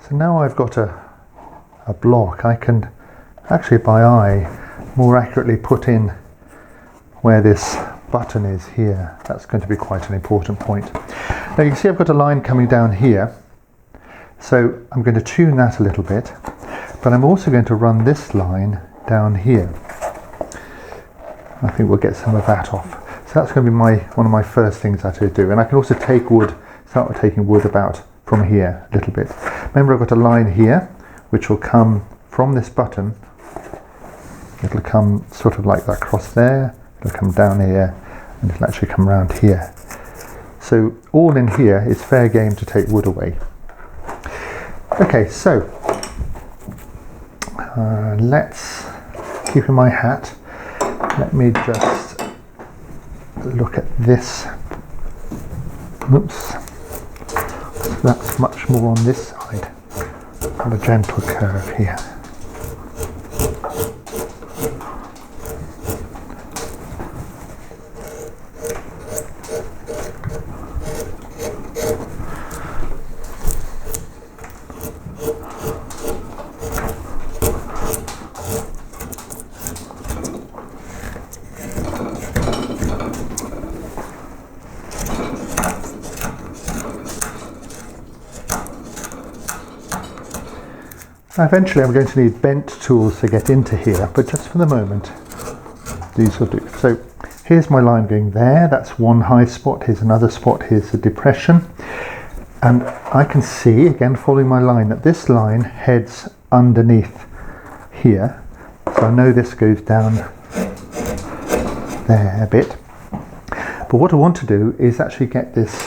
So now I've got a block, I can actually by eye more accurately put in where this button is here. That's going to be quite an important point. Now you can see I've got a line coming down here, so I'm going to tune that a little bit, but I'm also going to run this line down here. I think we'll get some of that off. So that's going to be one of my first things that I do. And I can also take wood, start with taking wood about from here a little bit. Remember, I've got a line here which will come from this button. It'll come sort of like that across there, it'll come down here, and it'll actually come round here. So all in here is fair game to take wood away. Okay, so let's keep in my hat. Let me just look at this. Oops. So that's much more on this side. And a gentle curve here. Eventually I'm going to need bent tools to get into here, but just for the moment these will do. So here's my line going there, that's one high spot, here's another spot, here's a depression, and I can see, again following my line, that this line heads underneath here, so I know this goes down there a bit. But what I want to do is actually get this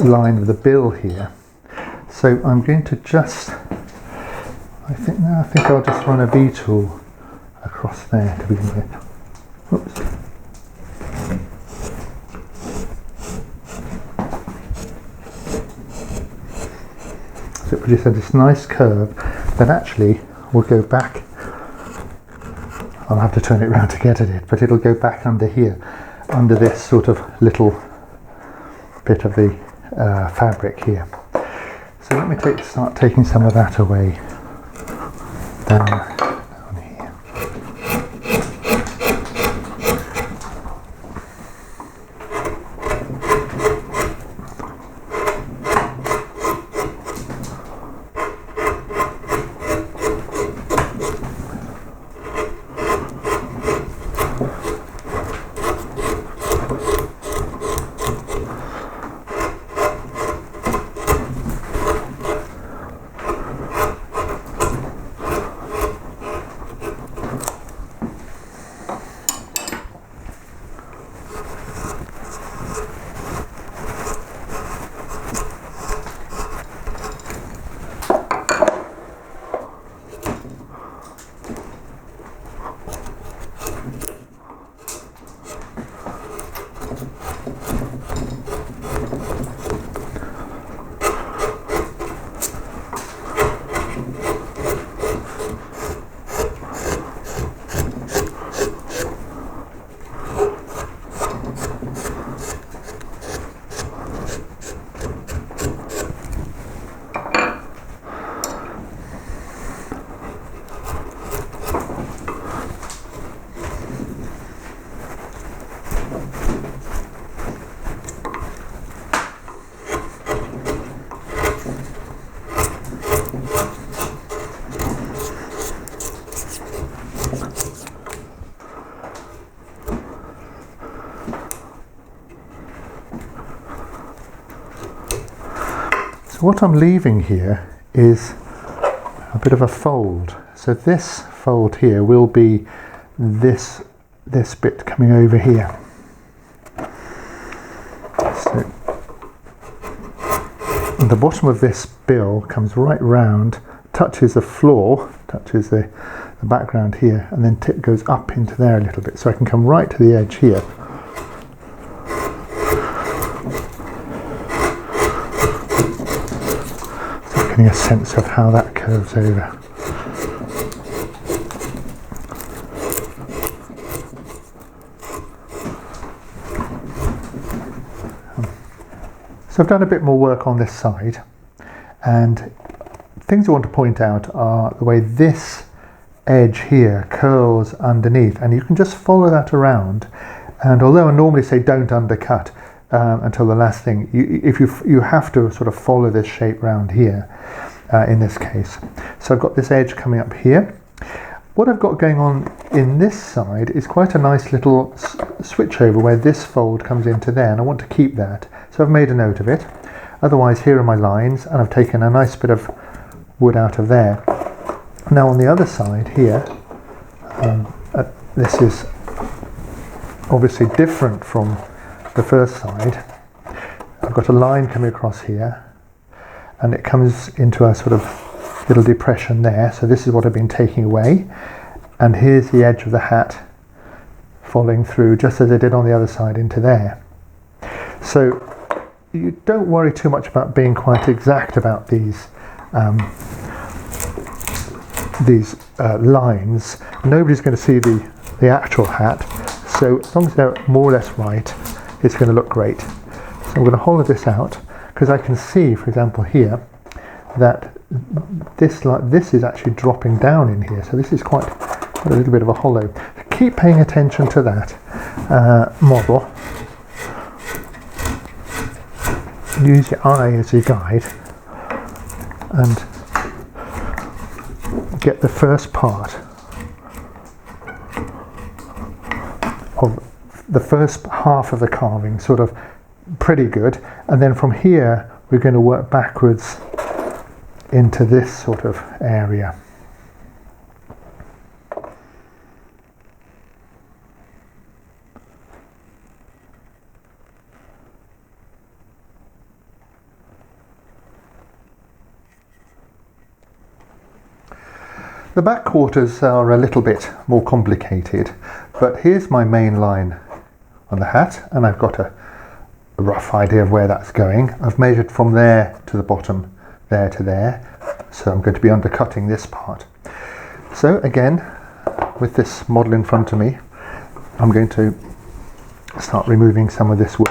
line of the bill here. So I'm going to just, I think I'll just run a V tool across there to begin with. Oops. So it produces this nice curve that actually will go back. I'll have to turn it around to get at it, but it'll go back under here, under this sort of little bit of the fabric here. So let me start taking some of that away. Down here. What I'm leaving here is a bit of a fold. So this fold here will be this bit coming over here. So the bottom of this bill comes right round, touches the floor, touches the background here, and then tip goes up into there a little bit. So I can come right to the edge here. Getting a sense of how that curves over. So I've done a bit more work on this side, and things I want to point out are the way this edge here curls underneath, and you can just follow that around. And although I normally say don't undercut until the last thing, you have to sort of follow this shape round here in this case. So I've got this edge coming up here. What I've got going on in this side is quite a nice little switch over where this fold comes into there, and I want to keep that. So I've made a note of it. Otherwise, here are my lines, and I've taken a nice bit of wood out of there. Now on the other side here, this is obviously different from the first side. I've got a line coming across here, and it comes into a sort of little depression there. So this is what I've been taking away, and here's the edge of the hat following through just as I did on the other side into there. So you don't worry too much about being quite exact about these lines. Nobody's going to see the actual hat, so as long as they're more or less right, it's going to look great. So I'm going to hollow this out, because I can see, for example, here that this is actually dropping down in here, so this is quite a little bit of a hollow. Keep paying attention to that model. Use your eye as your guide and get the first part of the first half of the carving sort of pretty good, and then from here we're going to work backwards into this sort of area. The back quarters are a little bit more complicated, but here's my main line on the hat, and I've got a rough idea of where that's going. I've measured from there to the bottom, there to there, so I'm going to be undercutting this part. So again, with this model in front of me, I'm going to start removing some of this wood.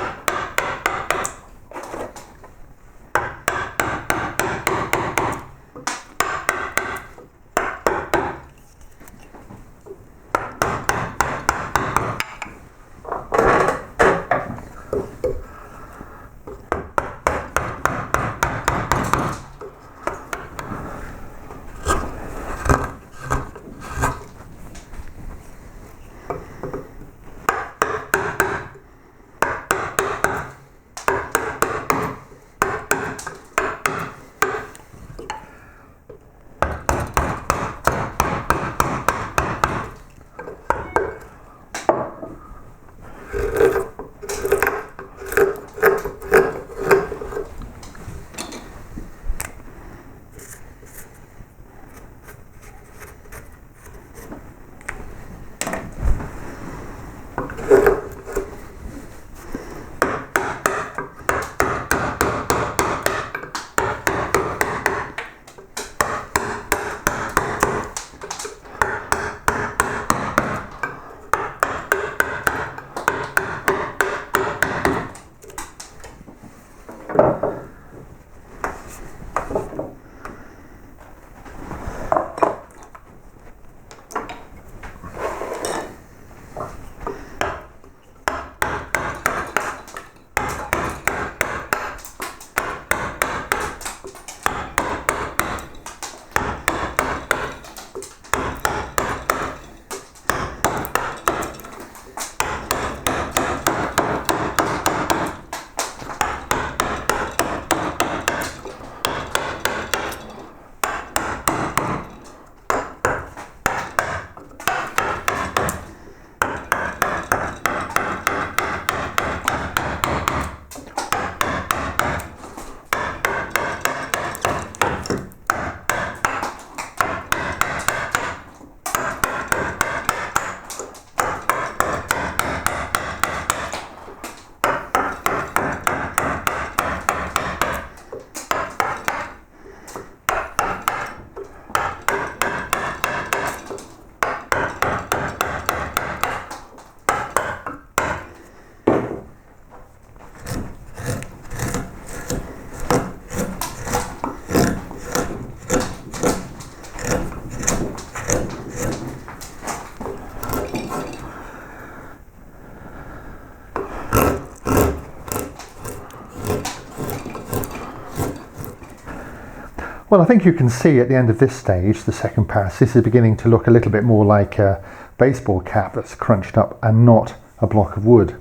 Well, I think you can see at the end of this stage, the second pass, this is beginning to look a little bit more like a baseball cap that's crunched up and not a block of wood.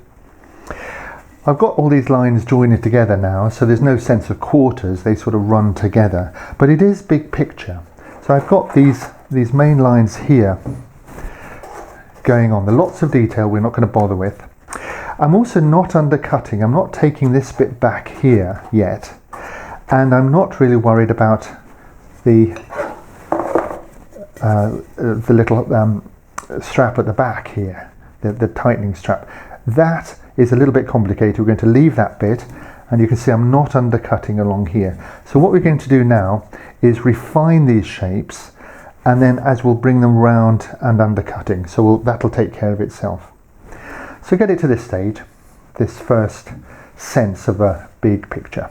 I've got all these lines joined together now, so there's no sense of quarters, they sort of run together, but it is big picture. So I've got these main lines here going on. There are lots of detail we're not going to bother with. I'm also not undercutting, I'm not taking this bit back here yet, and I'm not really worried about the little strap at the back here, the tightening strap. That is a little bit complicated. We're going to leave that bit, and you can see I'm not undercutting along here. So what we're going to do now is refine these shapes, and then as we'll bring them round and undercutting, so that'll take care of itself. So get it to this stage, this first sense of a big picture.